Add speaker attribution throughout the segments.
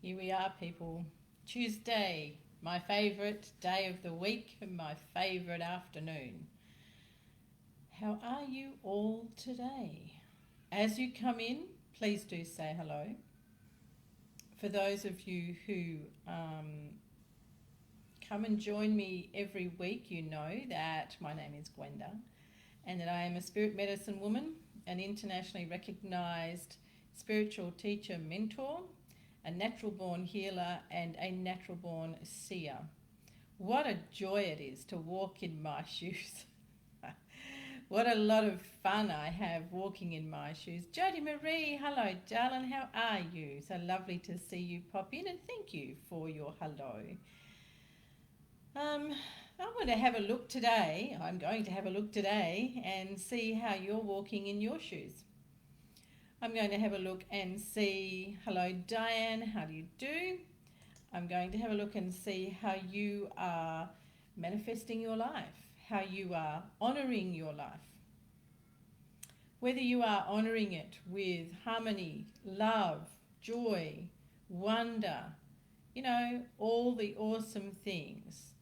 Speaker 1: Here we are, people. Tuesday, my favourite day of the week and my favourite afternoon. How are you all today? As you come in, please do say hello. For those of you who come and join me every week, you know that my name is Gwenda and that I am a spirit medicine woman, an internationally recognised spiritual teacher mentor, a natural born healer and a natural born seer. What a joy it is to walk in my shoes. What a lot of fun I have walking in my shoes. Jodie Marie, hello darling, how are you? So lovely to see you pop in and thank you for your hello. I'm going to have a look today and see how you're walking in your shoes. I'm going to have a look and see, hello Diane, how do you do? I'm going to have a look and see how you are manifesting your life, how you are honouring your life. Whether you are honouring it with harmony, love, joy, wonder, you know, all the awesome things.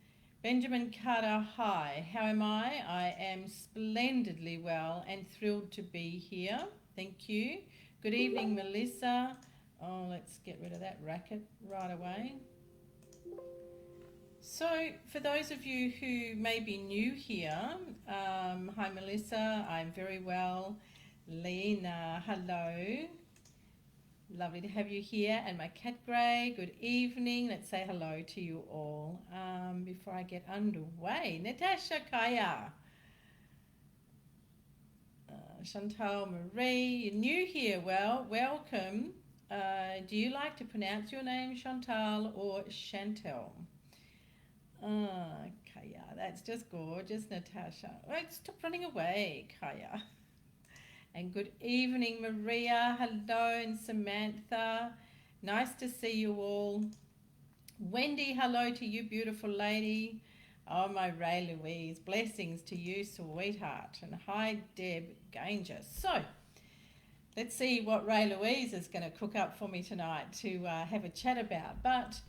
Speaker 1: Benjamin Carter, hi, how am I? I am splendidly well and thrilled to be here. Thank you. Good evening, Melissa. Oh, let's get rid of that racket right away. So, for those of you who may be new here, hi Melissa, I'm very well. Lena, hello. Lovely to have you here. And my cat Grey, good evening. Let's say hello to you all before I get underway. Natasha Kaya. Chantal Marie, you're new here. Well, welcome. Do you like to pronounce your name Chantal or Chantel? Kaya, that's just gorgeous, Natasha. Right, stop running away, Kaya. And good evening, Maria. Hello, and Samantha. Nice to see you all. Wendy, hello to you, beautiful lady. Oh, my Ray Louise, blessings to you, sweetheart. And hi, Deb Ganger. So, let's see what Ray Louise is going to cook up for me tonight to have a chat about. But,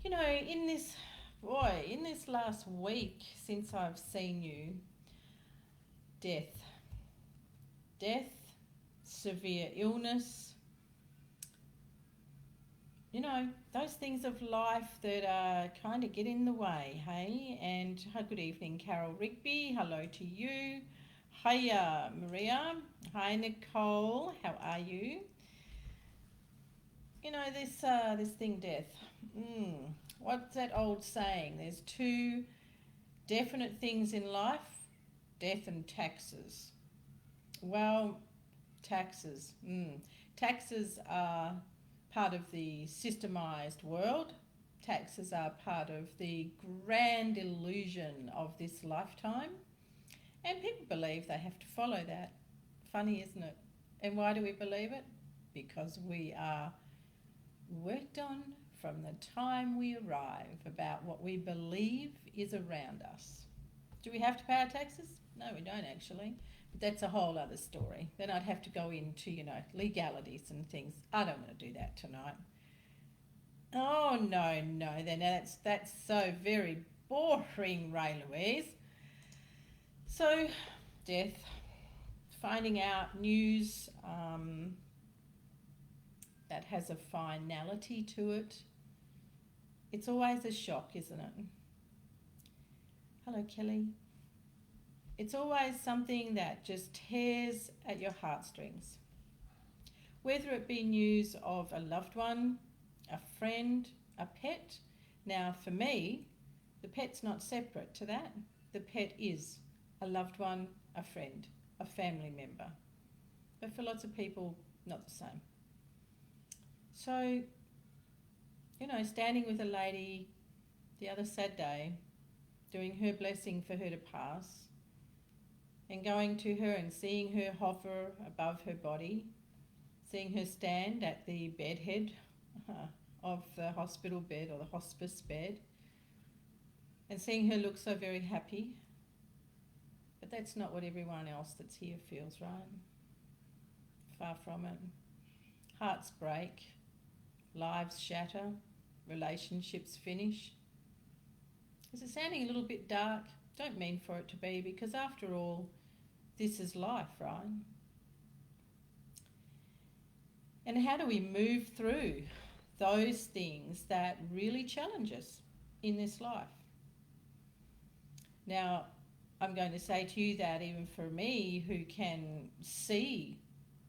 Speaker 1: you know, in this last week since I've seen you, death, severe illness, you know, those things of life that kind of get in the way, hey? And good evening, Carol Rigby. Hello to you. Hiya, Maria. Hi, Nicole. How are you? You know, this thing, death. What's that old saying? There's two definite things in life, death and taxes. Well, taxes. Taxes are part of the systemized world. Taxes are part of the grand illusion of this lifetime. And people believe they have to follow that. Funny, isn't it? And why do we believe it? Because we are worked on from the time we arrive about what we believe is around us. Do we have to pay our taxes? No, we don't actually. But that's a whole other story. Then I'd have to go into, you know, legalities and things. I don't want to do that tonight. Oh, no. Then that's so very boring, Ray Louise. So, death. Finding out news that has a finality to it. It's always a shock, isn't it? Hello, Kelly. It's always something that just tears at your heartstrings. Whether it be news of a loved one, a friend, a pet. Now, for me, the pet's not separate to that. The pet is a loved one, a friend, a family member. But for lots of people, not the same. So, you know, standing with a lady the other Saturday, doing her blessing for her to pass, and going to her and seeing her hover above her body, seeing her stand at the bedhead of the hospital bed or the hospice bed, and seeing her look so very happy. But that's not what everyone else that's here feels, right? Far from it. Hearts break, lives shatter, relationships finish. Is it sounding a little bit dark? Don't mean for it to be, because after all, this is life, right? And how do we move through those things that really challenge us in this life? Now, I'm going to say to you that even for me, who can see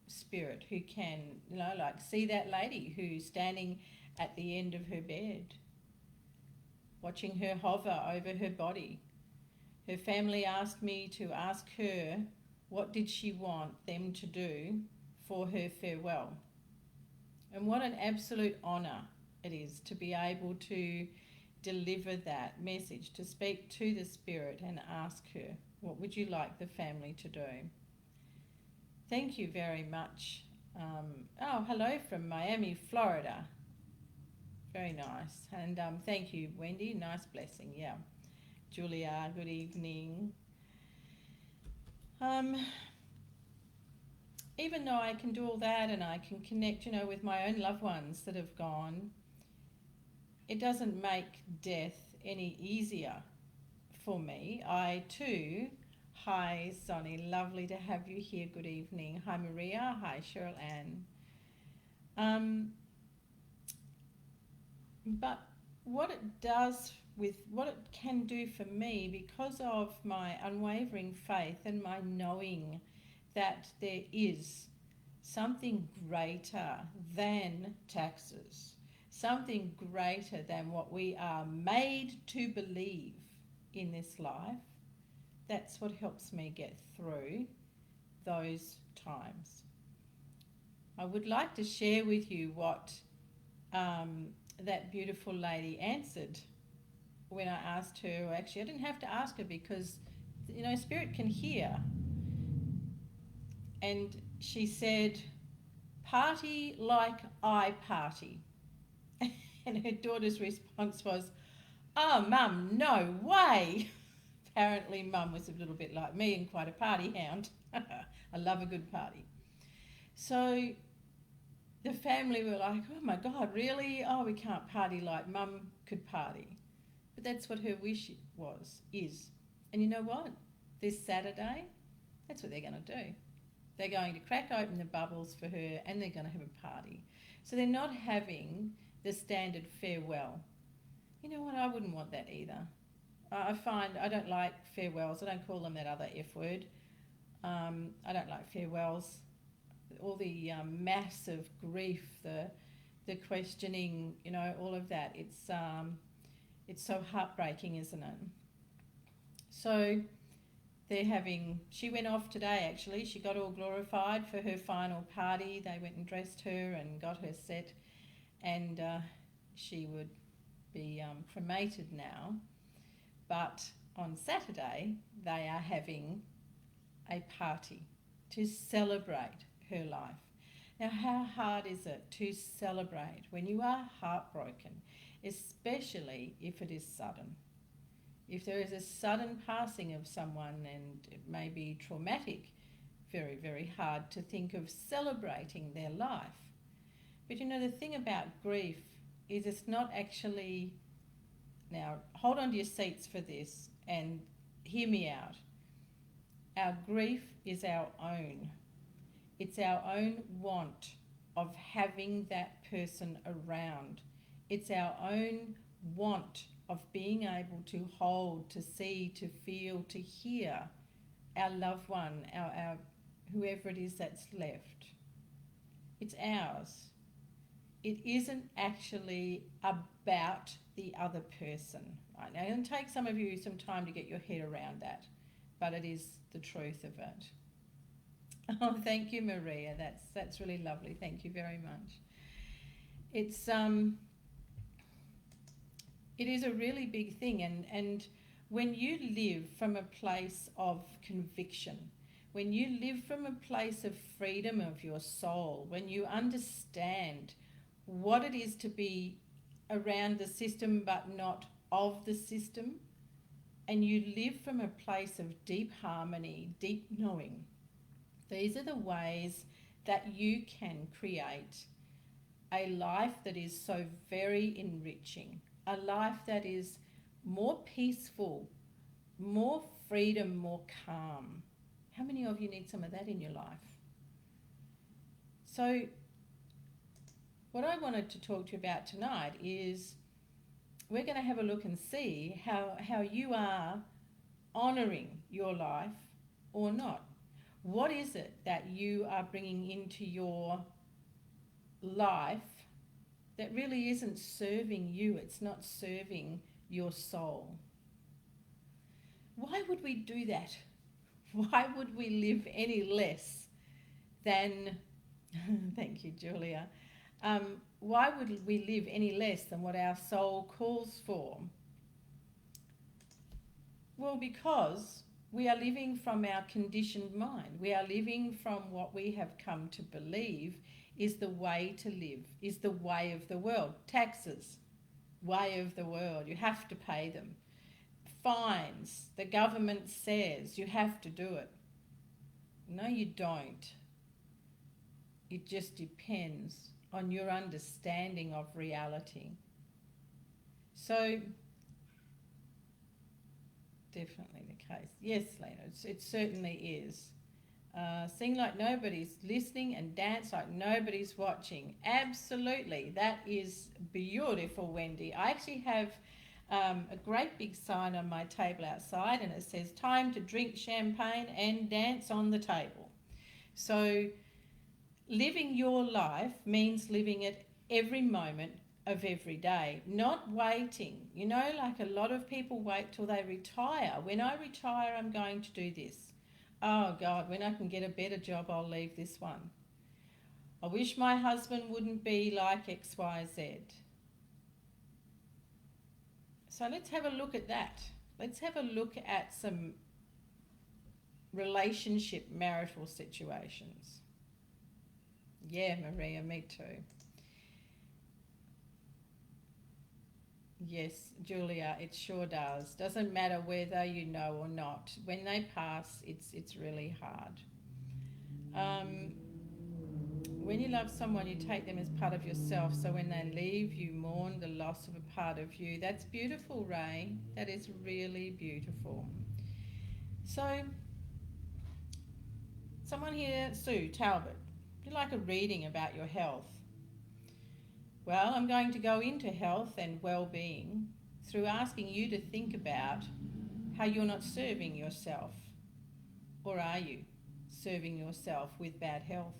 Speaker 1: spirit, who can, like see that lady who's standing at the end of her bed, watching her hover over her body. Her family asked me to ask her what did she want them to do for her farewell. And what an absolute honour it is to be able to deliver that message, to speak to the spirit and ask her, what would you like the family to do? Thank you very much. Hello from Miami, Florida. Very nice. And thank you, Wendy. Nice blessing, yeah. Julia, good evening. Even though I can do all that and I can connect, with my own loved ones that have gone, it doesn't make death any easier for me. I too, hi Sonny, lovely to have you here, good evening. Hi Maria, hi Cheryl Ann. But what it does what it can do for me, because of my unwavering faith and my knowing that there is something greater than taxes, something greater than what we are made to believe in this life, that's what helps me get through those times. I would like to share with you what that beautiful lady answered when I asked her. Actually, I didn't have to ask her because, spirit can hear. And she said, party like I party. And her daughter's response was, oh, Mum, no way. Apparently, Mum was a little bit like me and quite a party hound. I love a good party. So the family were like, oh my God, really? Oh, we can't party like Mum could party. But that's what her wish is. And you know what? This Saturday, that's what they're going to do. They're going to crack open the bubbles for her and they're going to have a party. So they're not having the standard farewell. You know what? I wouldn't want that either. I find I don't like farewells. I don't call them that other F word. I don't like farewells. All the massive grief, the questioning, all of that. It's so heartbreaking, isn't it? So she went off today actually. She got all glorified for her final party. They went and dressed her and got her set, and she would be cremated now. But on Saturday, they are having a party to celebrate her life. Now, how hard is it to celebrate when you are heartbroken, especially if it is sudden? If there is a sudden passing of someone and it may be traumatic, very, very hard to think of celebrating their life. But the thing about grief is it's not actually... Now, hold on to your seats for this and hear me out. Our grief is our own. It's our own want of having that person around. It's our own want of being able to hold, to see, to feel, to hear our loved one, our whoever it is that's left. It's ours. It isn't actually about the other person. Right? Now, it'll take some of you some time to get your head around that, but it is the truth of it. Oh, thank you, Maria. That's really lovely. Thank you very much. It is a really big thing, and when you live from a place of conviction, when you live from a place of freedom of your soul, when you understand what it is to be around the system but not of the system, and you live from a place of deep harmony, deep knowing, these are the ways that you can create a life that is so very enriching, a life that is more peaceful, more freedom, more calm. How many of you need some of that in your life? So what I wanted to talk to you about tonight is we're going to have a look and see how you are honouring your life or not. What is it that you are bringing into your life that really isn't serving you? It's not serving your soul. Why would we do that? Why would we live any less than, thank you, Julia. Why would we live any less than what our soul calls for? Well, because we are living from our conditioned mind. We are living from what we have come to believe is the way to live, is the way of the world. Taxes, way of the world. You have to pay them. Fines, the government says you have to do it. No, you don't. It just depends on your understanding of reality. So, definitely the case. Yes, Lena, it certainly is. Sing like nobody's listening and dance like nobody's watching. Absolutely. That is beautiful, Wendy. I actually have a great big sign on my table outside, and it says, time to drink champagne and dance on the table. So living your life means living it every moment of every day, not waiting. You know, like a lot of people wait till they retire. When I retire, I'm going to do this. Oh God, when I can get a better job, I'll leave this one. I wish my husband wouldn't be like XYZ. So let's have a look at that. Let's have a look at some relationship, marital situations. Yeah, Maria, me too. Yes, Julia, it sure does. Doesn't matter whether you know or not. When they pass, it's really hard. When you love someone, you take them as part of yourself. So when they leave, you mourn the loss of a part of you. That's beautiful, Ray. That is really beautiful. So, someone here, Sue Talbot, would you like a reading about your health? Well, I'm going to go into health and well-being through asking you to think about how you're not serving yourself. Or are you serving yourself with bad health?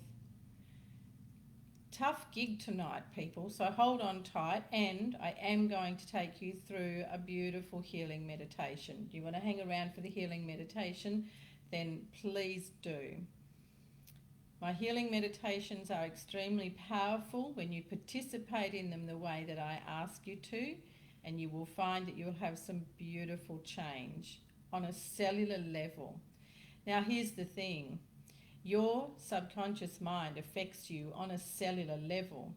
Speaker 1: Tough gig tonight, people, so hold on tight, and I am going to take you through a beautiful healing meditation. Do you want to hang around for the healing meditation? Then please do. My healing meditations are extremely powerful when you participate in them the way that I ask you to, and you will find that you'll have some beautiful change on a cellular level. Now, here's the thing. Your subconscious mind affects you on a cellular level.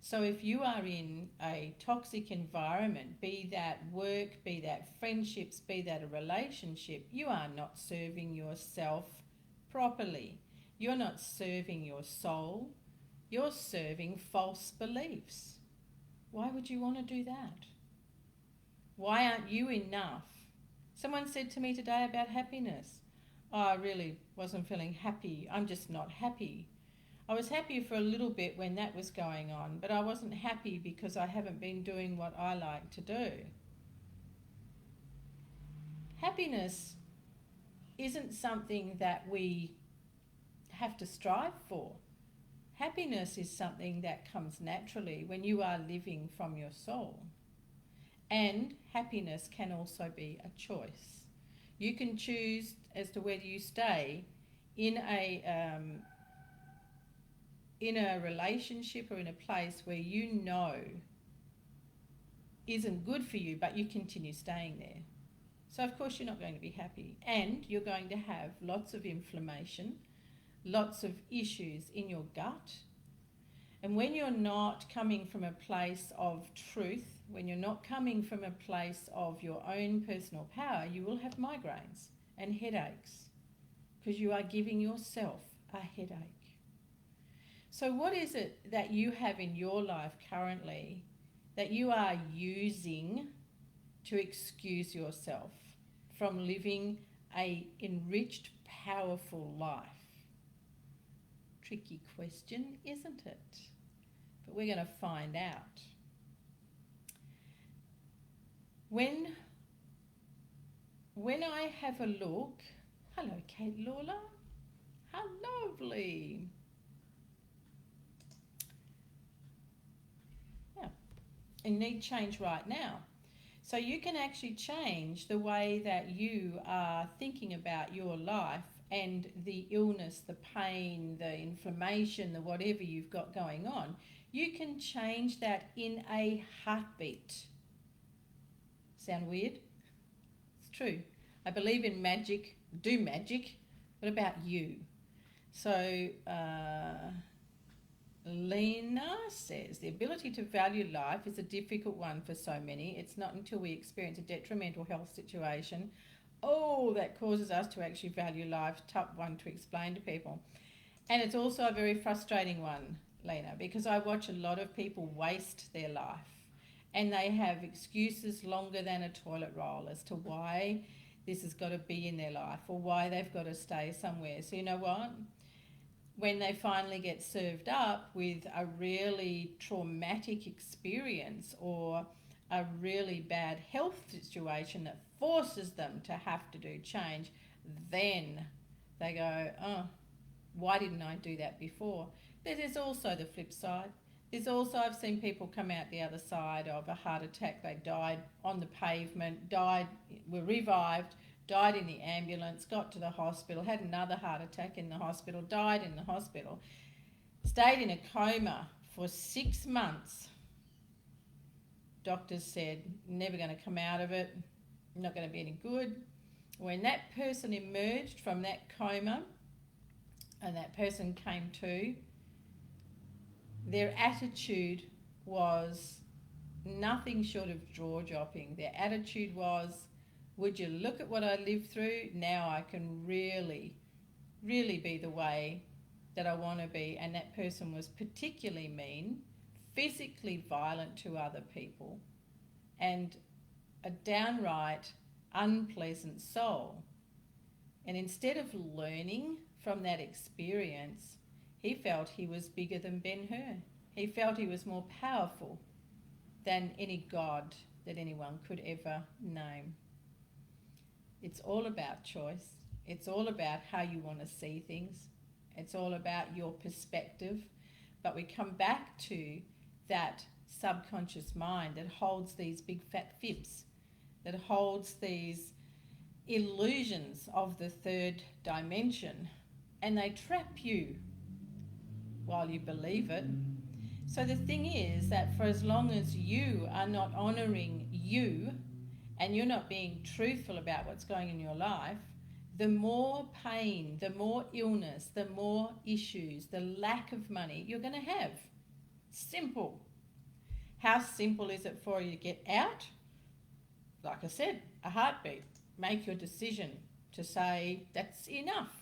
Speaker 1: So if you are in a toxic environment, be that work, be that friendships, be that a relationship, you are not serving yourself properly. You're not serving your soul. You're serving false beliefs. Why would you want to do that? Why aren't you enough? Someone said to me today about happiness. Oh, I really wasn't feeling happy. I'm just not happy. I was happy for a little bit when that was going on, but I wasn't happy because I haven't been doing what I like to do. Happiness isn't something that we have to strive for. Happiness is something that comes naturally when you are living from your soul. And happiness can also be a choice. You can choose as to whether you stay in a relationship or in a place where you know isn't good for you, but you continue staying there. So of course you're not going to be happy, and you're going to have lots of inflammation, lots of issues in your gut. And when you're not coming from a place of truth, when you're not coming from a place of your own personal power, you will have migraines and headaches because you are giving yourself a headache. So what is it that you have in your life currently that you are using to excuse yourself from living a enriched, powerful life? Tricky question, isn't it? But we're going to find out. When I have a look, hello Kate Lawler, how lovely. Yeah, and need change right now. So you can actually change the way that you are thinking about your life and the illness, the pain, the inflammation, the whatever you've got going on. You can change that in a heartbeat. Sound weird? It's true. I believe in magic, do magic. What about you? So Lena says, the ability to value life is a difficult one for so many. It's not until we experience a detrimental health situation, that causes us to actually value life. Tough one to explain to people. And it's also a very frustrating one, Lena, because I watch a lot of people waste their life and they have excuses longer than a toilet roll as to why this has got to be in their life or why they've got to stay somewhere. So you know what? When they finally get served up with a really traumatic experience or a really bad health situation that forces them to have to do change, then they go, oh, why didn't I do that before? But there's also the flip side. There's also, I've seen people come out the other side of a heart attack. They died on the pavement, were revived, died in the ambulance, got to the hospital, had another heart attack in the hospital, died in the hospital, stayed in a coma for 6 months. Doctors said, never going to come out of it, not going to be any good. When that person emerged from that coma and that person came to, their attitude was nothing short of jaw-dropping. Their attitude was, would you look at what I lived through? Now I can really, really be the way that I want to be. And that person was particularly mean, physically violent to other people, and a downright unpleasant soul. And instead of learning from that experience, he felt he was bigger than Ben-Hur. He felt he was more powerful than any god that anyone could ever name. It's all about choice. It's all about how you want to see things. It's all about your perspective. But we come back to that subconscious mind that holds these big fat fibs, that holds these illusions of the third dimension, and they trap you while you believe it. So the thing is that for as long as you are not honouring you and you're not being truthful about what's going in your life, the more pain, the more illness, the more issues, the lack of money you're going to have. Simple. How simple is it for you to get out? Like I said, a heartbeat. Make your decision to say, that's enough.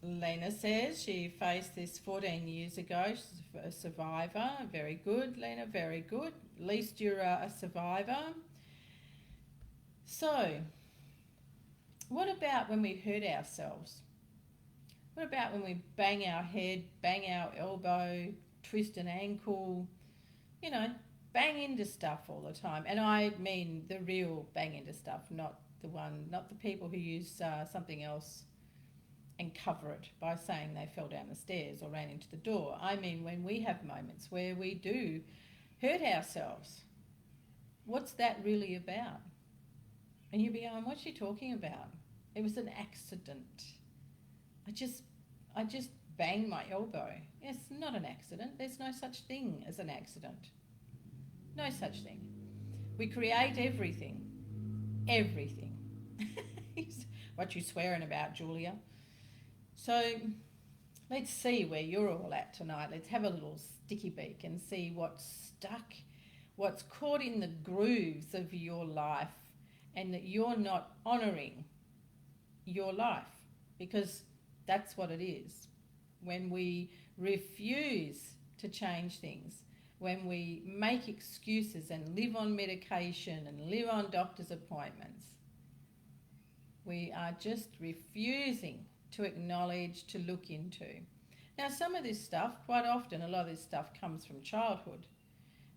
Speaker 1: Lena says she faced this 14 years ago. She's a survivor. Very good, Lena, very good. At least you're a survivor. So, what about when we hurt ourselves? What about when we bang our head, bang our elbow, twist an ankle, bang into stuff all the time? And I mean the real bang into stuff, not the people who use something else and cover it by saying they fell down the stairs or ran into the door. I mean when we have moments where we do hurt ourselves. What's that really about? And you'll be going, what's she talking about? It was an accident. I just banged my elbow. It's not an accident. There's no such thing as an accident. No such thing. We create everything. Everything. What you swearing about, Julia? So let's see where you're all at tonight. Let's have a little sticky beak and see what's stuck, what's caught in the grooves of your life, and that you're not honouring your life, because that's what it is. when we refuse to change things, when we make excuses and live on medication and live on doctor's appointments. We are just refusing to acknowledge, to look into. Now, some of this stuff, quite often, a lot of this stuff comes from childhood.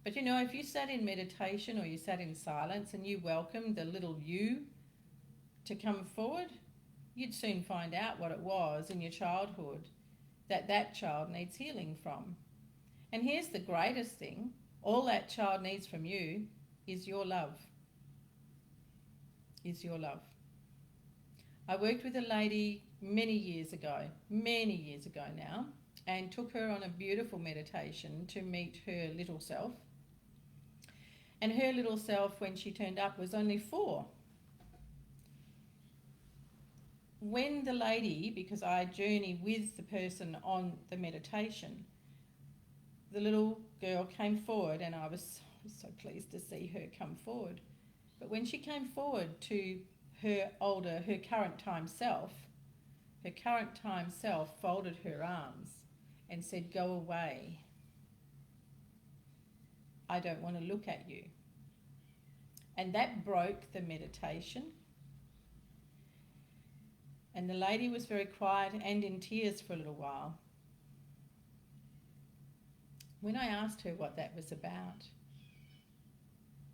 Speaker 1: But you know, if you sat in meditation or you sat in silence and you welcomed the little you to come forward, you'd soon find out what it was in your childhood that that child needs healing from. And here's the greatest thing, all that child needs from you is your love. Is your love. I worked with a lady many years ago now, and took her on a beautiful meditation to meet her little self. And her little self, when she turned up, was only 4. When the lady, because I journey with the person on the meditation, the little girl came forward, and I was so pleased to see her come forward. But when she came forward to her current time self folded her arms and said, "Go away. I don't want to look at you." And that broke the meditation. And the lady was very quiet and in tears for a little while. When I asked her what that was about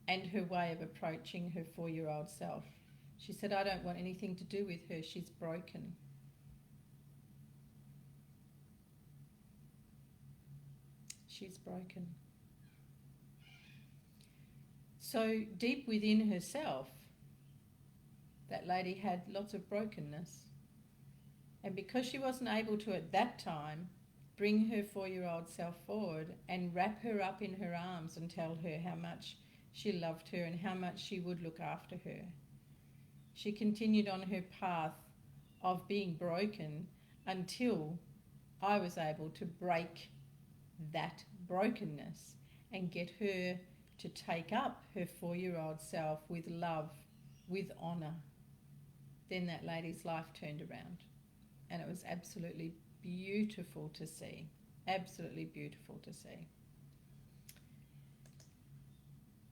Speaker 1: and her way of approaching her 4-year-old self, she said, "I don't want anything to do with her. She's broken." She's broken. So deep within herself, that lady had lots of brokenness. And because she wasn't able to at that time bring her 4-year-old self forward and wrap her up in her arms and tell her how much she loved her and how much she would look after her, she continued on her path of being broken until I was able to break that brokenness and get her to take up her 4-year-old self with love, with honour. Then that lady's life turned around, and it was absolutely beautiful to see. Absolutely beautiful to see.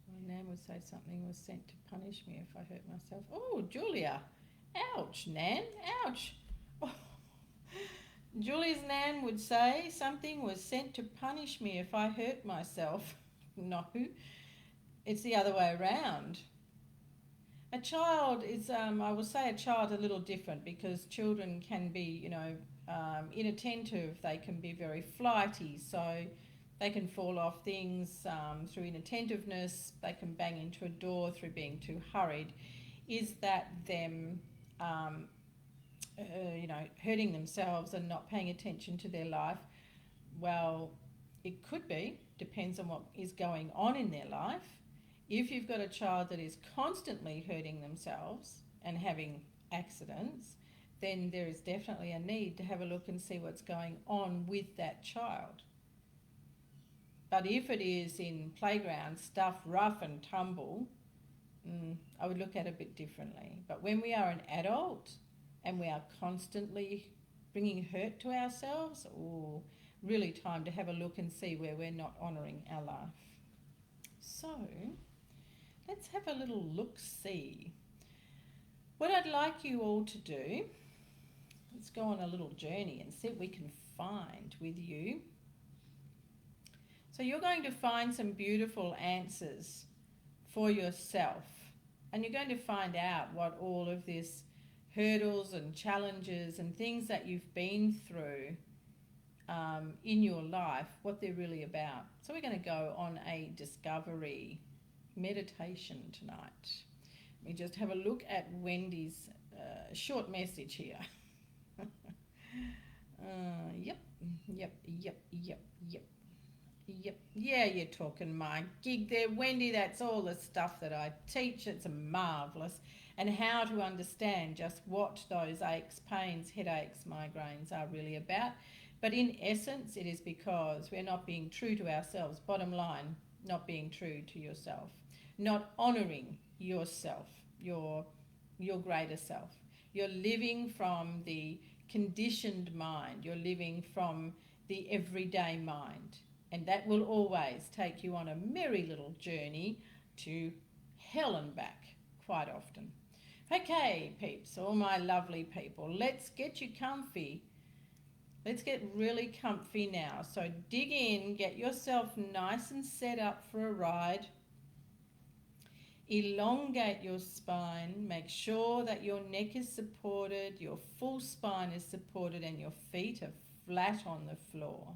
Speaker 1: My Nan would say something was sent to punish me if I hurt myself. Oh, Julia. Ouch, Nan. Ouch. Oh. Julia's Nan would say something was sent to punish me if I hurt myself. No, it's the other way around. A child is, I will say a child a little different, because children can be, inattentive. They can be very flighty, so they can fall off things through inattentiveness. They can bang into a door through being too hurried. Is that them, hurting themselves and not paying attention to their life? Well, it could be. Depends on what is going on in their life. If you've got a child that is constantly hurting themselves and having accidents, then there is definitely a need to have a look and see what's going on with that child. But if it is in playground stuff, rough and tumble, I would look at it a bit differently. But when we are an adult and we are constantly bringing hurt to ourselves, really time to have a look and see where we're not honouring our life. So let's have a little look-see. What I'd like you all to do, let's go on a little journey and see what we can find with you. So you're going to find some beautiful answers for yourself, and you're going to find out what all of this hurdles and challenges and things that you've been through in your life, what they're really about. So we're going to go on a discovery meditation tonight. Let me just have a look at Wendy's short message here. Yep. Yeah, you're talking my gig there, Wendy. That's all the stuff that I teach. It's marvellous. And how to understand just what those aches, pains, headaches, migraines are really about. But in essence, it is because we're not being true to ourselves. Bottom line, not being true to yourself. Not honouring yourself, your greater self. You're living from the conditioned mind. You're living from the everyday mind. And that will always take you on a merry little journey to hell and back quite often. Okay, peeps, all my lovely people, let's get you comfy. Let's get really comfy now. So dig in, get yourself nice and set up for a ride. Elongate your spine. Make sure that your neck is supported, your full spine is supported, and your feet are flat on the floor.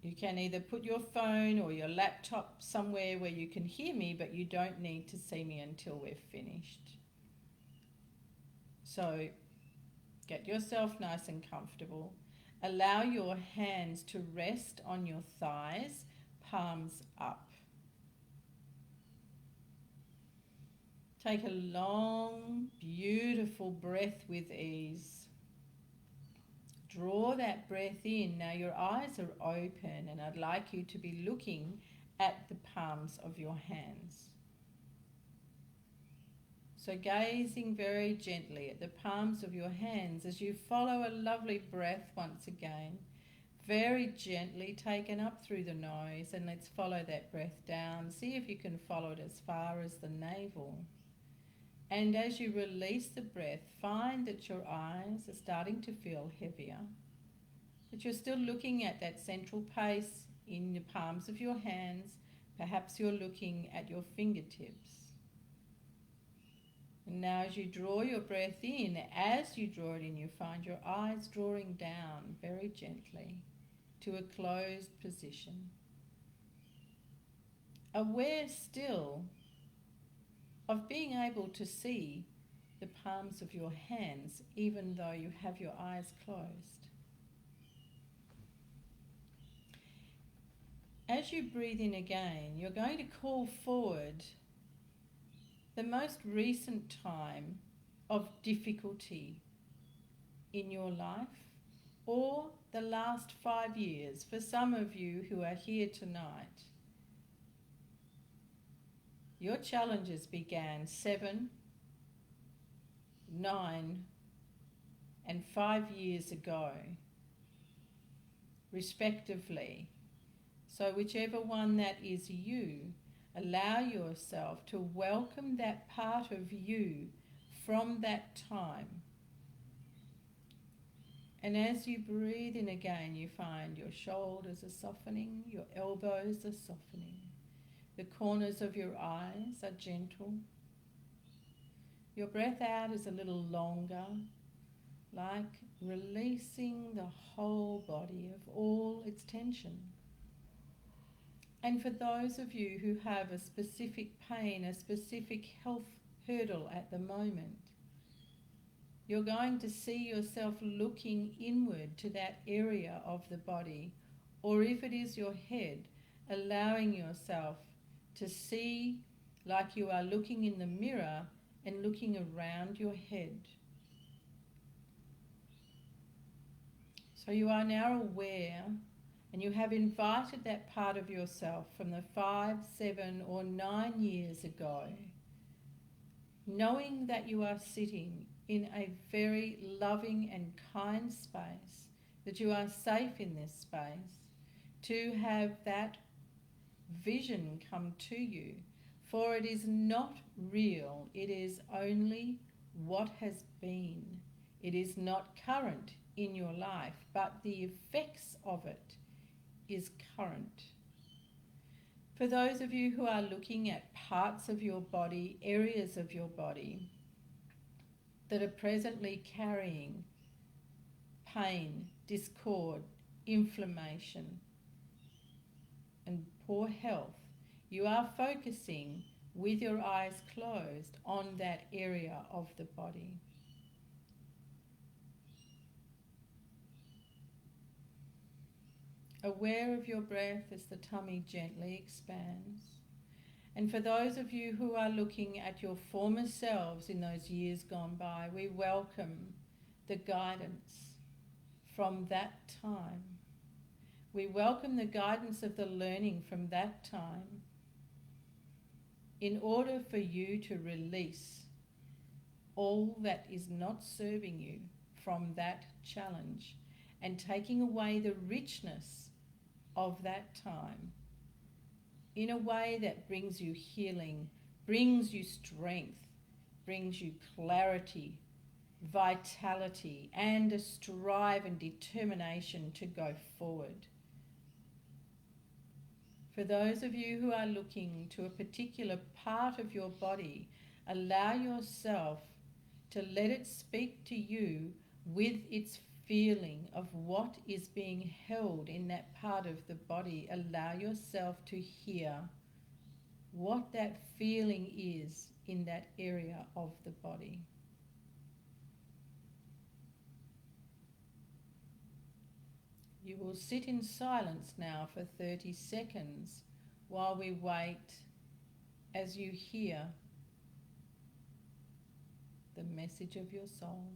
Speaker 1: You can either put your phone or your laptop somewhere where you can hear me, but you don't need to see me until we're finished. So get yourself nice and comfortable. Allow your hands to rest on your thighs, palms up. Take a long, beautiful breath with ease. Draw that breath in. Now your eyes are open and I'd like you to be looking at the palms of your hands. So gazing very gently at the palms of your hands as you follow a lovely breath once again. Very gently taken up through the nose, and let's follow that breath down. See if you can follow it as far as the navel. And as you release the breath, find that your eyes are starting to feel heavier, but you're still looking at that central place in the palms of your hands. Perhaps you're looking at your fingertips. And now as you draw your breath in, as you draw it in, you find your eyes drawing down very gently to a closed position. Aware still of being able to see the palms of your hands even though you have your eyes closed. As you breathe in again, you're going to call forward the most recent time of difficulty in your life, or the last 5 years for some of you who are here tonight. Your challenges began 7, 9, and 5 years ago, respectively. So whichever one that is you, allow yourself to welcome that part of you from that time. And as you breathe in again, you find your shoulders are softening, your elbows are softening. The corners of your eyes are gentle. Your breath out is a little longer, like releasing the whole body of all its tension. And for those of you who have a specific pain, a specific health hurdle at the moment, you're going to see yourself looking inward to that area of the body, or if it is your head, allowing yourself to see like you are looking in the mirror and looking around your head. So you are now aware, and you have invited that part of yourself from the 5, 7 or 9 years ago, knowing that you are sitting in a very loving and kind space, that you are safe in this space, to have that vision come to you. For it is not real, it is only what has been. It is not current in your life, but the effects of it is current. For those of you who are looking at parts of your body, areas of your body that are presently carrying pain, discord, inflammation, and poor health, you are focusing with your eyes closed on that area of the body. Aware of your breath as the tummy gently expands. And for those of you who are looking at your former selves in those years gone by, we welcome the guidance from that time. We welcome the guidance of the learning from that time in order for you to release all that is not serving you from that challenge and taking away the richness of that time in a way that brings you healing, brings you strength, brings you clarity, vitality, and a strive and determination to go forward. For those of you who are looking to a particular part of your body, allow yourself to let it speak to you with its feeling of what is being held in that part of the body. Allow yourself to hear what that feeling is in that area of the body. You will sit in silence now for 30 seconds while we wait as you hear the message of your soul.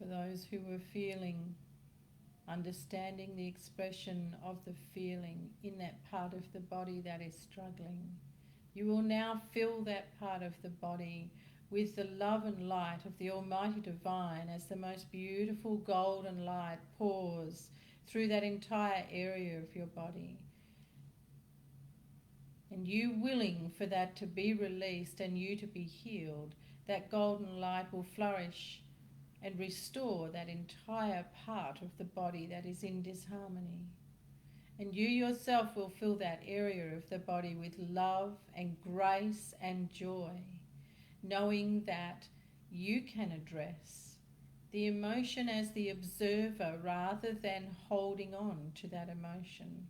Speaker 1: For those who were feeling, understanding the expression of the feeling in that part of the body that is struggling, you will now fill that part of the body with the love and light of the Almighty Divine as the most beautiful golden light pours through that entire area of your body. And you willing for that to be released and you to be healed, that golden light will flourish and restore that entire part of the body that is in disharmony. And you yourself will fill that area of the body with love and grace and joy, knowing that you can address the emotion as the observer rather than holding on to that emotion.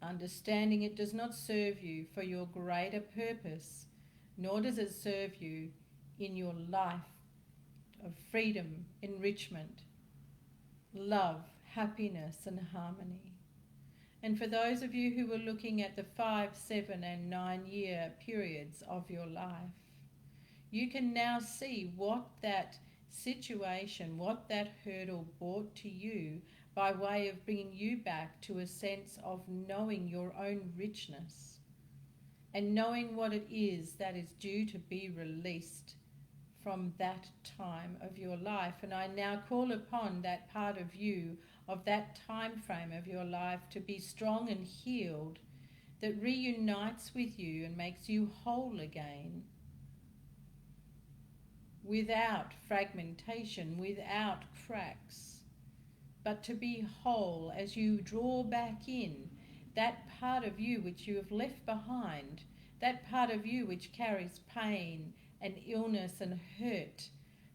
Speaker 1: Understanding it does not serve you for your greater purpose, nor does it serve you in your life of freedom, enrichment, love, happiness and harmony. And for those of you who were looking at the 5, 7 and 9 year periods of your life, you can now see what that situation, what that hurdle brought to you by way of bringing you back to a sense of knowing your own richness and knowing what it is that is due to be released from that time of your life. And I now call upon that part of you, of that time frame of your life, to be strong and healed, that reunites with you and makes you whole again, without fragmentation, without cracks, but to be whole as you draw back in that part of you which you have left behind, that part of you which carries pain and illness and hurt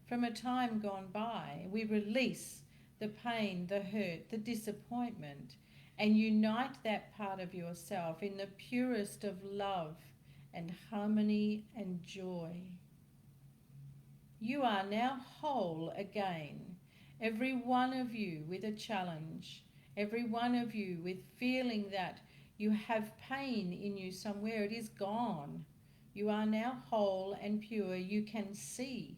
Speaker 1: from a time gone by. We release the pain, the hurt, the disappointment, and unite that part of yourself in the purest of love and harmony and joy. You are now whole again, every one of you with a challenge, every one of you with feeling that you have pain in you somewhere. It is gone. You are now whole and pure. You can see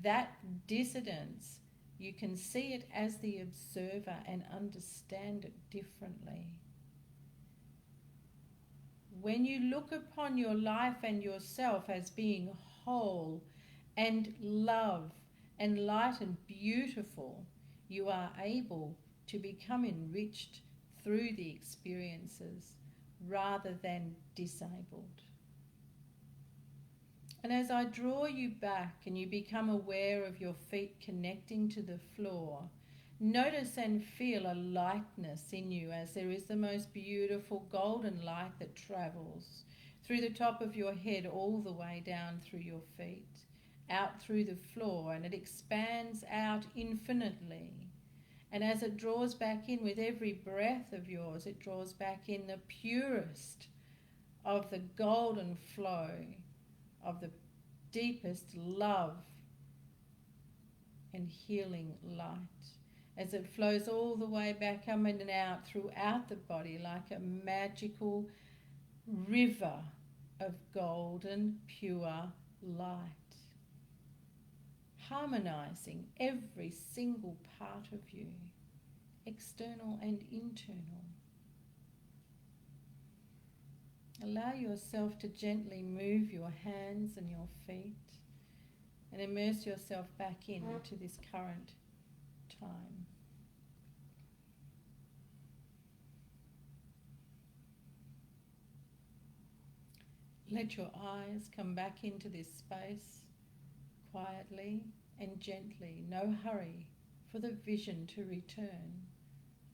Speaker 1: that dissidence. You can see it as the observer and understand it differently. When you look upon your life and yourself as being whole and love and light and beautiful, you are able to become enriched through the experiences rather than disabled. And as I draw you back and you become aware of your feet connecting to the floor, Notice and feel a lightness in you as there is the most beautiful golden light that travels through the top of your head all the way down through your feet, out through the floor, and it expands out infinitely. And as it draws back in with every breath of yours, it draws back in the purest of the golden flow of the deepest love and healing light, as it flows all the way back up and out throughout the body like a magical river of golden pure light, harmonizing every single part of you, external and internal. Allow yourself to gently move your hands and your feet and immerse yourself back into this current time. Let your eyes come back into this space quietly and gently. No hurry for the vision to return.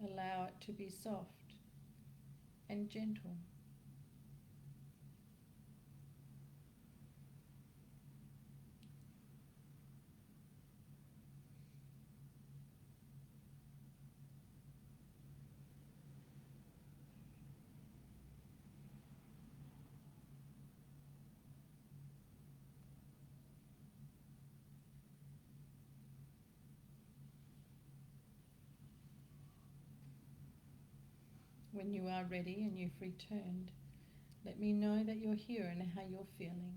Speaker 1: Allow it to be soft and gentle. When you are ready and you've returned, let me know that you're here and how you're feeling.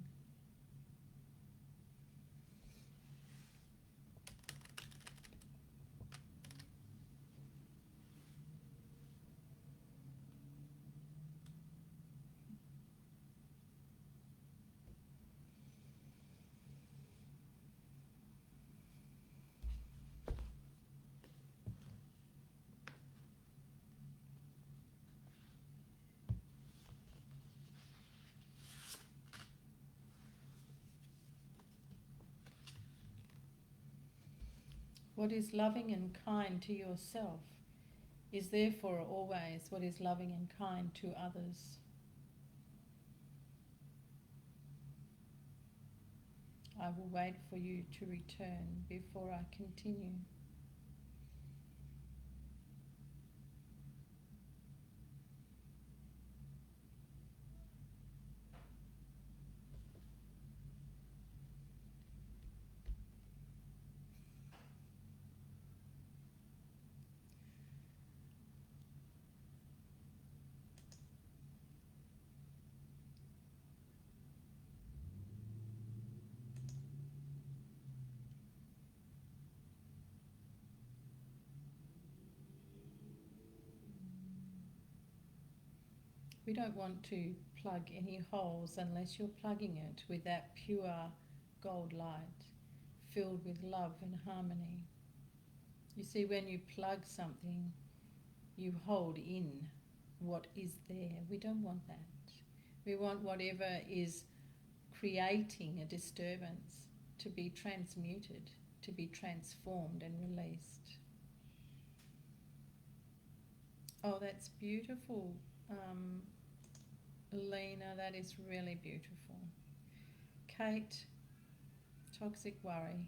Speaker 1: What is loving and kind to yourself is therefore always what is loving and kind to others. I will wait for you to return before I continue. We don't want to plug any holes unless you're plugging it with that pure gold light filled with love and harmony. You see, when you plug something, you hold in what is there. We don't want that. We want whatever is creating a disturbance to be transmuted, to be transformed and released. Oh, that's beautiful. Lena, that is really beautiful. Kate, toxic worry.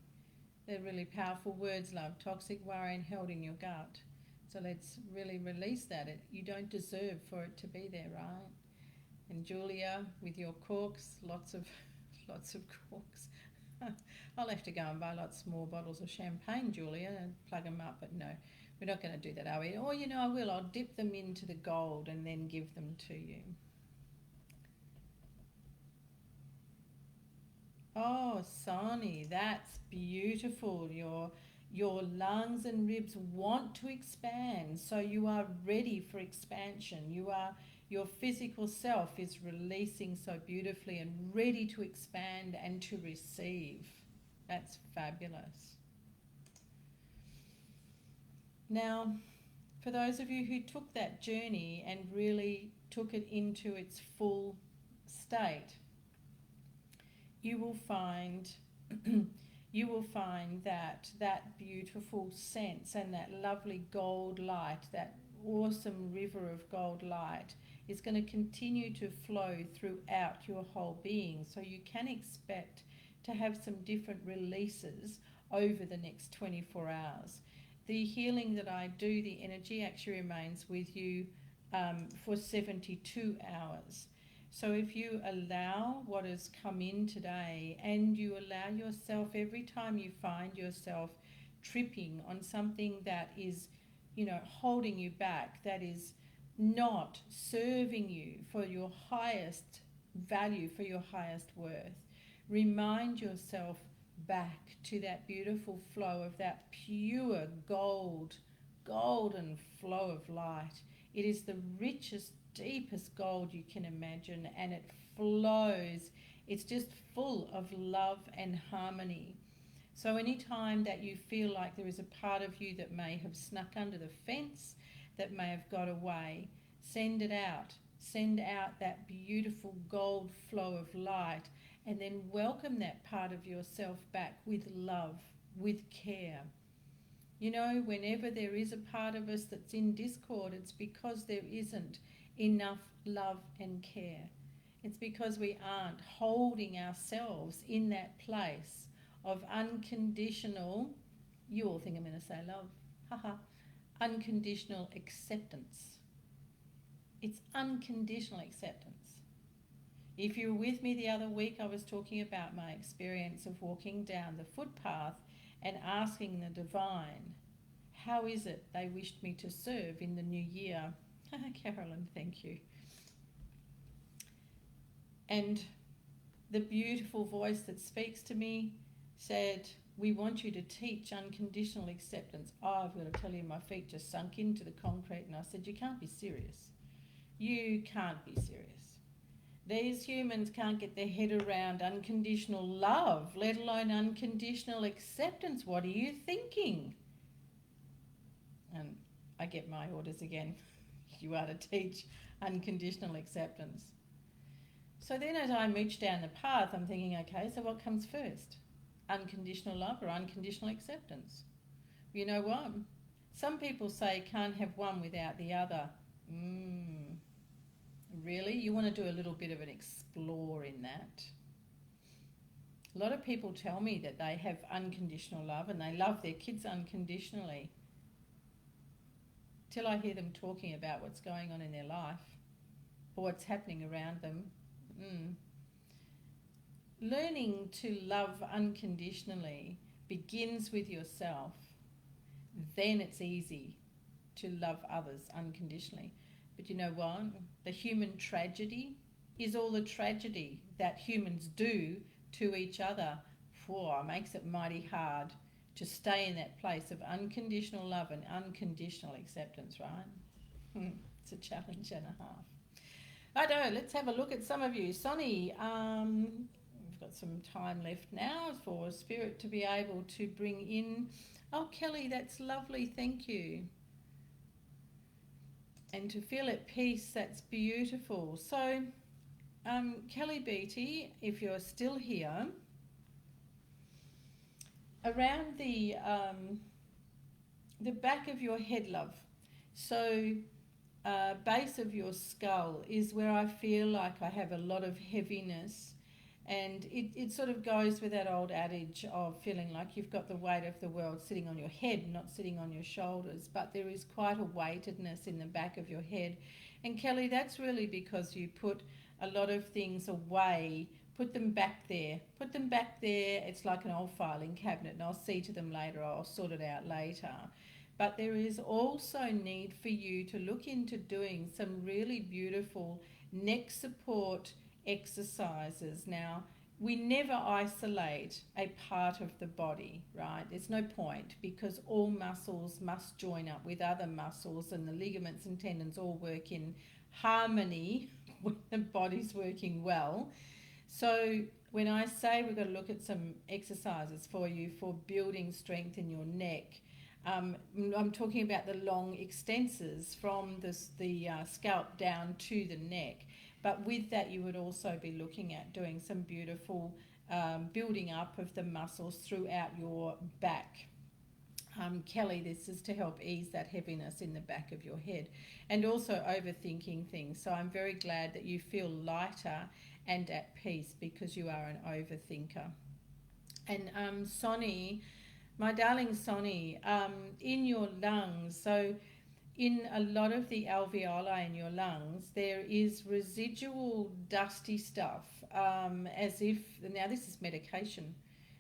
Speaker 1: They're really powerful words, love. Toxic worry and held in your gut. So let's really release that. You don't deserve for it to be there, right? And Julia, with your corks, lots of corks. I'll have to go and buy lots more bottles of champagne, Julia, and plug them up. But no, we're not going to do that, are we? Or, I will. I'll dip them into the gold and then give them to you. Oh, Sani, that's beautiful. Your lungs and ribs want to expand, so you are ready for expansion. Your physical self is releasing so beautifully and ready to expand and to receive. That's fabulous. Now, for those of you who took that journey and really took it into its full state, you will find you will find that that beautiful sense and that lovely gold light, that awesome river of gold light, is going to continue to flow throughout your whole being. So you can expect to have some different releases over the next 24 hours. The healing that I do, the energy actually remains with you for 72 hours. So if you allow what has come in today, and you allow yourself, every time you find yourself tripping on something that is, holding you back, that is not serving you for your highest value, for your highest worth, remind yourself back to that beautiful flow of that pure golden flow of light. It is the richest, deepest gold you can imagine, and it flows. It's just full of love and harmony. So anytime that you feel like there is a part of you that may have snuck under the fence, that may have got away, send it out. Send out that beautiful gold flow of light, and then welcome that part of yourself back with love, with care. Whenever there is a part of us that's in discord, it's because there isn't enough love and care. It's because we aren't holding ourselves in that place of unconditional, you all think I'm going to say love, haha, unconditional acceptance. It's unconditional acceptance. If you were with me the other week, I was talking about my experience of walking down the footpath and asking the divine, how is it they wished me to serve in the new year? Carolyn, thank you. And the beautiful voice that speaks to me said, we want you to teach unconditional acceptance. I've got to tell you, my feet just sunk into the concrete, and I said, you can't be serious. You can't be serious. These humans can't get their head around unconditional love, let alone unconditional acceptance. What are you thinking? And I get my orders again. You are to teach unconditional acceptance. So then as I mooch down the path, I'm thinking, okay, so what comes first? Unconditional love or unconditional acceptance? You know what? Some people say can't have one without the other. Really? You want to do a little bit of an explore in that. A lot of people tell me that they have unconditional love and they love their kids unconditionally, till I hear them talking about what's going on in their life or what's happening around them. Learning to love unconditionally begins with yourself. Then it's easy to love others unconditionally. But you know what? The human tragedy is all the tragedy that humans do to each other. Makes it mighty hard to stay in that place of unconditional love and unconditional acceptance, right? It's a challenge and a half. Righto, let's have a look at some of you. Sonny, we've got some time left now for Spirit to be able to bring in. Oh, Kelly, that's lovely, thank you. And to feel at peace, that's beautiful. So, Kelly Beattie, if you're still here, around the back of your head, love, so base of your skull is where I feel like I have a lot of heaviness, and it sort of goes with that old adage of feeling like you've got the weight of the world sitting on your head, not sitting on your shoulders, but there is quite a weightedness in the back of your head. And Kelly, that's really because you put a lot of things away, put them back there. It's like an old filing cabinet, and I'll see to them later, I'll sort it out later. But there is also need for you to look into doing some really beautiful neck support exercises. Now, we never isolate a part of the body, right? There's no point, because all muscles must join up with other muscles, and the ligaments and tendons all work in harmony when the body's working well. So when I say we've got to look at some exercises for you for building strength in your neck, I'm talking about the long extensors from the scalp down to the neck. But with that, you would also be looking at doing some beautiful building up of the muscles throughout your back. Kelly, this is to help ease that heaviness in the back of your head and also overthinking things. So I'm very glad that you feel lighter and at peace because you are an overthinker. And Sonny, my darling Sonny, in your lungs, so in a lot of the alveoli in your lungs, there is residual dusty stuff, as if, now this is medication.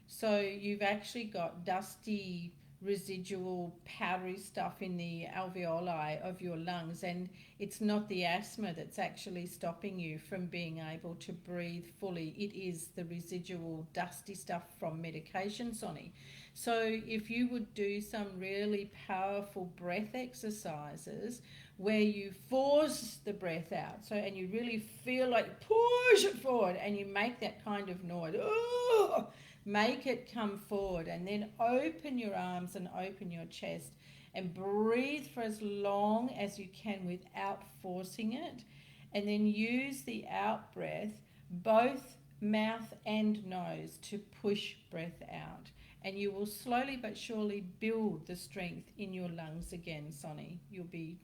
Speaker 1: So you've actually got dusty residual powdery stuff in the alveoli of your lungs, and it's not the asthma that's actually stopping you from being able to breathe fully. It is the residual dusty stuff from medication, Sonny. So if you would do some really powerful breath exercises where you force the breath out, so and you really feel like push it forward and you make that kind of noise, oh, make it come forward, and then open your arms and open your chest and breathe for as long as you can without forcing it, and then use the out breath, both mouth and nose, to push breath out. And you will slowly but surely build the strength in your lungs again, Sonny. You'll be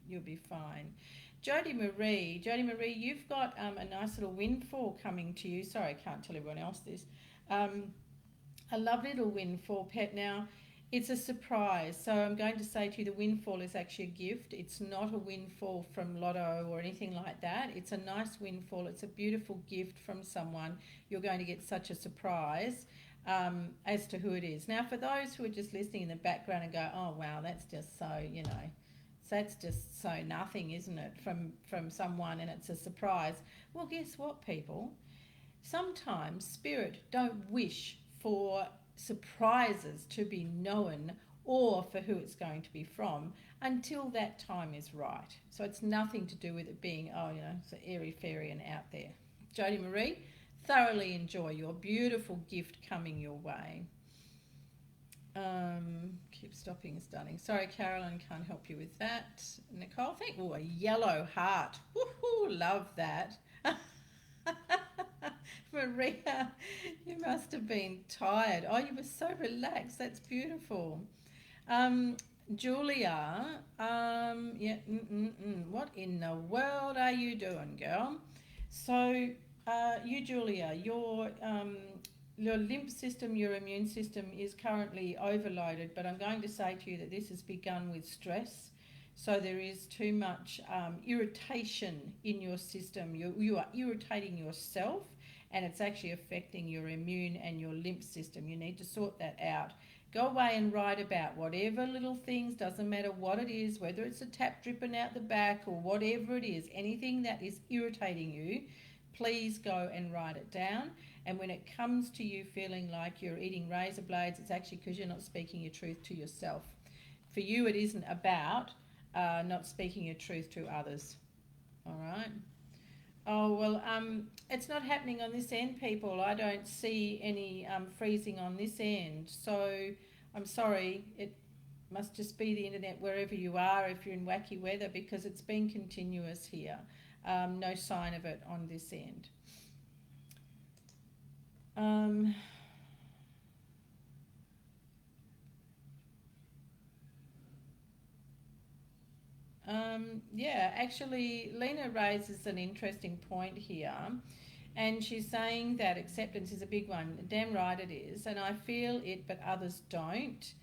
Speaker 1: fine. Jody Marie, you've got a nice little windfall coming to you. Sorry, I can't tell everyone else this. A lovely little windfall, pet. Now, it's a surprise. So I'm going to say to you, the windfall is actually a gift. It's not a windfall from Lotto or anything like that. It's a nice windfall. It's a beautiful gift from someone. You're going to get such a surprise as to who it is. Now, for those who are just listening in the background and go, oh, wow, that's just so, that's just so nothing, isn't it, from someone, and it's a surprise. Well, guess what, people? Sometimes Spirit don't wish for surprises to be known or for who it's going to be from until that time is right. So it's nothing to do with it being, it's airy-fairy and out there. Jody Marie, thoroughly enjoy your beautiful gift coming your way. Keep stopping and starting. Sorry, Carolyn, can't help you with that. Nicole, a yellow heart. Woohoo, love that. Maria, you must have been tired. Oh, you were so relaxed. That's beautiful. Julia, what in the world are you doing, girl? So, you, Julia, your lymph system, your immune system is currently overloaded, but I'm going to say to you that this has begun with stress. So there is too much irritation in your system. You are irritating yourself, and it's actually affecting your immune and your lymph system. You need to sort that out. Go away and write about whatever little things, doesn't matter what it is, whether it's a tap dripping out the back or whatever it is, anything that is irritating you, please go and write it down. And when it comes to you feeling like you're eating razor blades, it's actually because you're not speaking your truth to yourself. For you, it isn't about not speaking your truth to others. All right. Oh, well, it's not happening on this end, people. I don't see any freezing on this end. So I'm sorry. It must just be the internet wherever you are if you're in wacky weather, because it's been continuous here. No sign of it on this end. Actually, Lena raises an interesting point here, and she's saying that acceptance is a big one. Damn right it is, and I feel it, but others don't.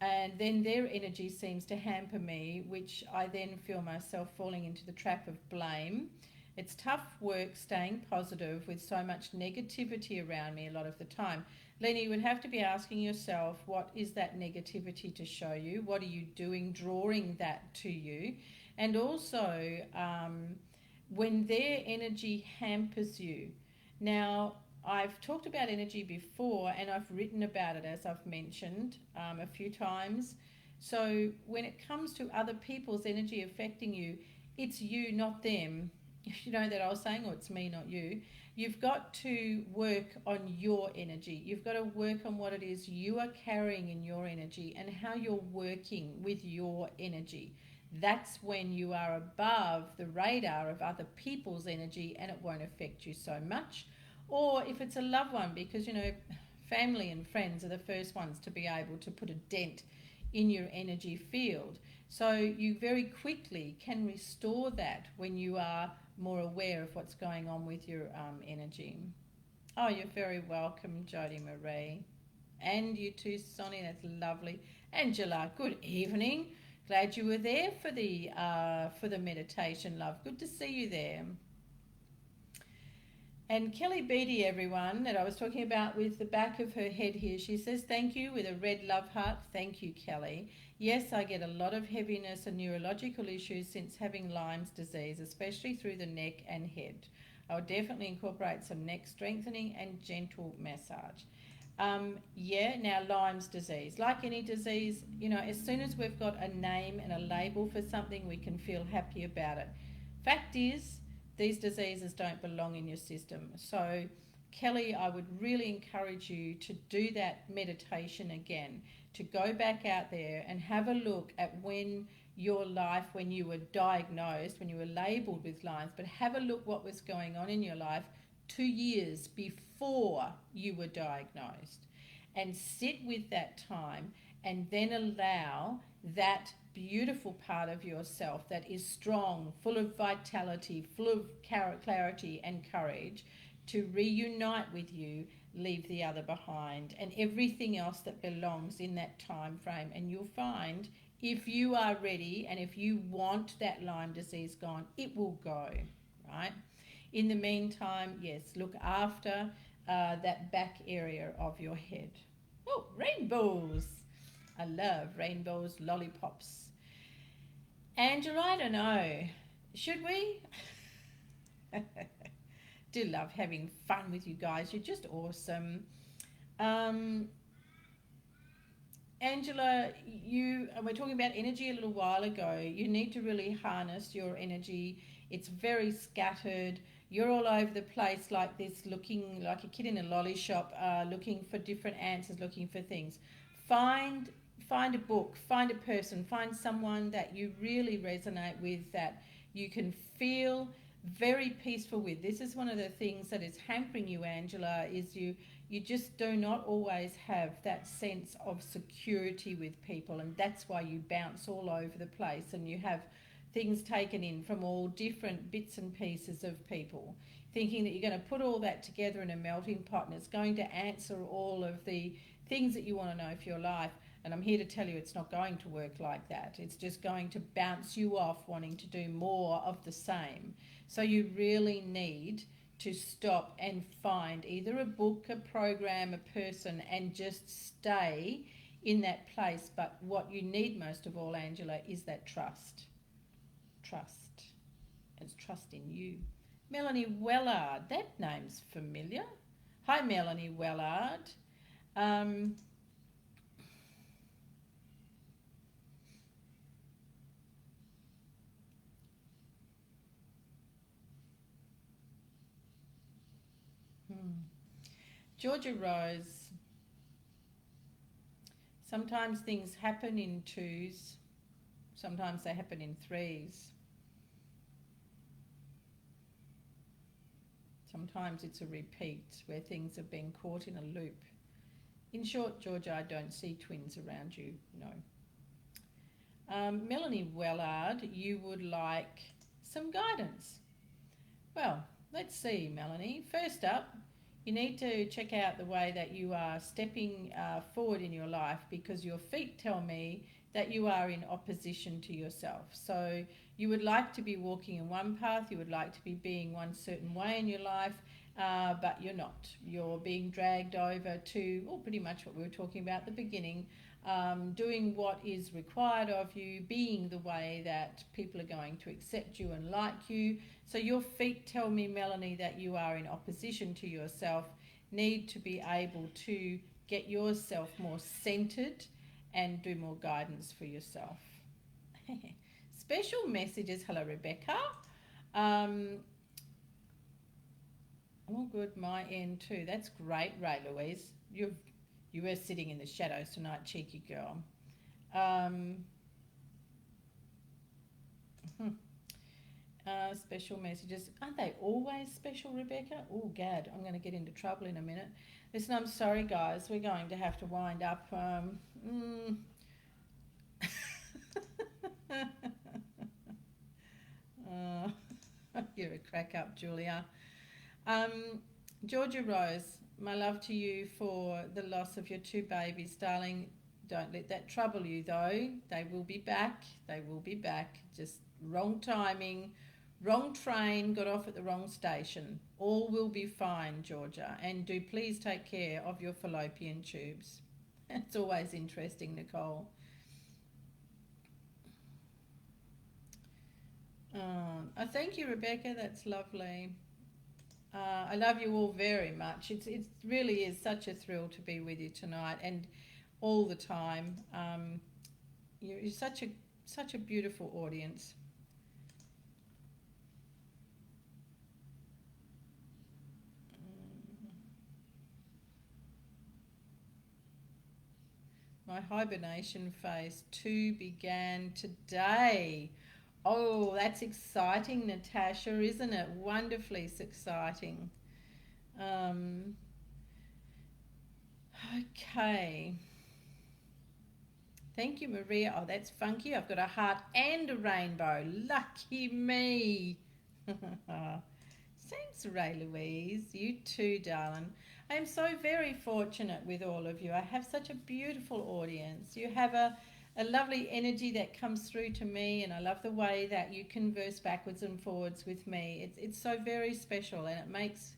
Speaker 1: And then their energy seems to hamper me, which I then feel myself falling into the trap of blame. It's tough work staying positive with so much negativity around me a lot of the time. Lena, you would have to be asking yourself, what is that negativity to show you? What are you doing, drawing that to you? And also, when their energy hampers you. Now, I've talked about energy before, and I've written about it, as I've mentioned a few times. So when it comes to other people's energy affecting you, it's you, not them. You know that I was saying, or it's me, not you. You've got to work on your energy. You've got to work on what it is you are carrying in your energy and how you're working with your energy. that's when you are above the radar of other people's energy and it won't affect you so much. Or if it's a loved one, because, family and friends are the first ones to be able to put a dent in your energy field. So you very quickly can restore that when you are more aware of what's going on with your energy. Oh, you're very welcome, Jody Marie. And you too, Sonny, that's lovely. Angela, good evening. Glad you were there for the meditation, love. Good to see you there. And Kelly Beattie, everyone, that I was talking about with the back of her head here, she says, thank you with a red love heart. Thank you, Kelly. Yes, I get a lot of heaviness and neurological issues since having Lyme's disease, especially through the neck and head. I would definitely incorporate some neck strengthening and gentle massage. Now Lyme's disease, like any disease, as soon as we've got a name and a label for something, we can feel happy about it. Fact is, these diseases don't belong in your system. So, Kelly, I would really encourage you to do that meditation again, to go back out there and have a look at when your life, when you were diagnosed, when you were labelled with Lyme's, but have a look what was going on in your life 2 years before you were diagnosed, and sit with that time and then allow that beautiful part of yourself that is strong, full of vitality, full of clarity and courage to reunite with you, leave the other behind, and everything else that belongs in that time frame. And you'll find, if you are ready and if you want that Lyme disease gone, it will go, right? In the meantime, yes, look after that back area of your head. Oh, rainbows. I love rainbows, lollipops. Angela, I don't know. Should we? Do love having fun with you guys. You're just awesome. Angela, we're talking about energy a little while ago. You need to really harness your energy. It's very scattered. You're all over the place like this, looking like a kid in a lolly shop, looking for different answers, looking for things. Find a book, find a person, find someone that you really resonate with, that you can feel very peaceful with. This is one of the things that is hampering you, Angela, is you just do not always have that sense of security with people, and that's why you bounce all over the place and you have things taken in from all different bits and pieces of people, thinking that you're going to put all that together in a melting pot and it's going to answer all of the things that you want to know for your life. And I'm here to tell you it's not going to work like that. It's just going to bounce you off wanting to do more of the same. So you really need to stop and find either a book, a program, a person, and just stay in that place. But what you need most of all, Angela, is that trust. Trust. It's trust in you. Melanie Wellard, that name's familiar. Hi, Melanie Wellard. Georgia Rose, sometimes things happen in twos, sometimes they happen in threes. Sometimes it's a repeat where things have been caught in a loop. In short, Georgia, I don't see twins around you, no. Melanie Wellard, you would like some guidance. Well, let's see, Melanie. First up, you need to check out the way that you are stepping forward in your life, because your feet tell me that you are in opposition to yourself. So you would like to be walking in one path, you would like to be being one certain way in your life, but you're not. You're being dragged over to, pretty much what we were talking about at the beginning, doing what is required of you, being the way that people are going to accept you and like you. So your feet tell me, Melanie, that you are in opposition to yourself, need to be able to get yourself more centered and do more guidance for yourself. Special messages. Hello, Rebecca. All good, my end too. That's great, Ray Louise. You were sitting in the shadows tonight, cheeky girl. Special messages. Aren't they always special, Rebecca? Oh, gad, I'm going to get into trouble in a minute. Listen, I'm sorry, guys. We're going to have to wind up. Oh, you're a crack up, Julia. Georgia Rose, my love to you for the loss of your two babies, darling. Don't let that trouble you, though. They will be back. They will be back. Just wrong timing, wrong train, got off at the wrong station. All will be fine, Georgia. And do please take care of your fallopian tubes. It's always interesting, Nicole. Thank you, Rebecca. That's lovely. I love you all very much. It really is such a thrill to be with you tonight and all the time. You're such a beautiful audience. My hibernation phase 2 began today. Oh, that's exciting, Natasha, isn't it? Wonderfully exciting. Okay. Thank you, Maria. Oh, that's funky. I've got a heart and a rainbow. Lucky me. Thanks, Ray Louise. You too, darling. I am so very fortunate with all of you. I have such a beautiful audience. You have a lovely energy that comes through to me, and I love the way that you converse backwards and forwards with me. It's so very special, and it makes,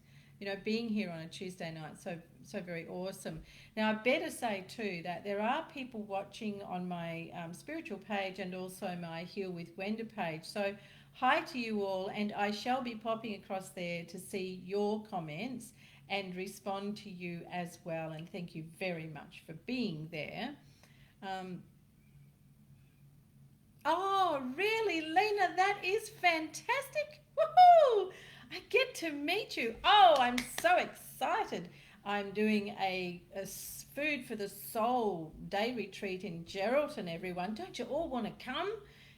Speaker 1: being here on a Tuesday night so very awesome. Now, I better say too that there are people watching on my spiritual page and also my Heal with Gwenda page. So hi to you all, and I shall be popping across there to see your comments and respond to you as well. And thank you very much for being there. Oh, really, Lena? That is fantastic. Woohoo! I get to meet you. Oh, I'm so excited. I'm doing a Food for the Soul day retreat in Geraldton, everyone. Don't you all want to come?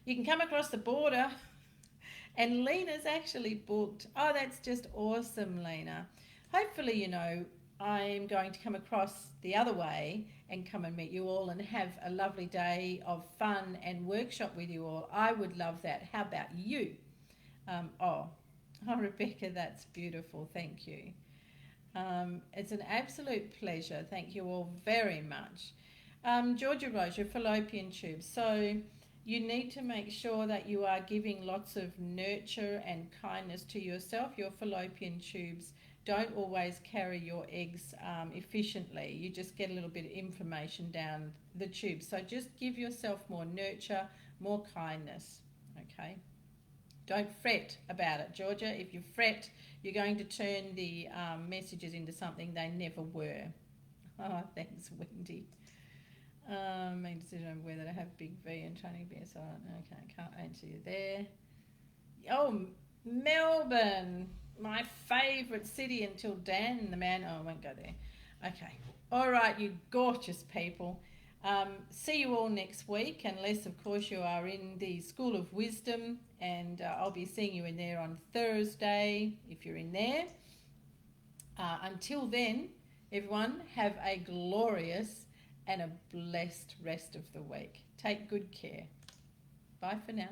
Speaker 1: You can come across the border. And Lena's actually booked. Oh, that's just awesome, Lena. Hopefully, I'm going to come across the other way and come and meet you all and have a lovely day of fun and workshop with you all. I would love that. How about you? Oh, Rebecca, that's beautiful. Thank you. It's an absolute pleasure. Thank you all very much. Georgia Rose, your fallopian tubes. So you need to make sure that you are giving lots of nurture and kindness to yourself. Your fallopian tubes don't always carry your eggs efficiently. You just get a little bit of information down the tube. So just give yourself more nurture, more kindness, okay? Don't fret about it, Georgia. If you fret, you're going to turn the messages into something they never were. Oh, thanks, Wendy. Make a decision on whether to have big V and training BSI. Okay, can't answer you there. Oh, Melbourne, my favourite city until Dan the man. Oh, I won't go there. Okay. All right, you gorgeous people. See you all next week, unless, of course, you are in the School of Wisdom, and I'll be seeing you in there on Thursday if you're in there. Until then, everyone, have a glorious and a blessed rest of the week. Take good care. Bye for now.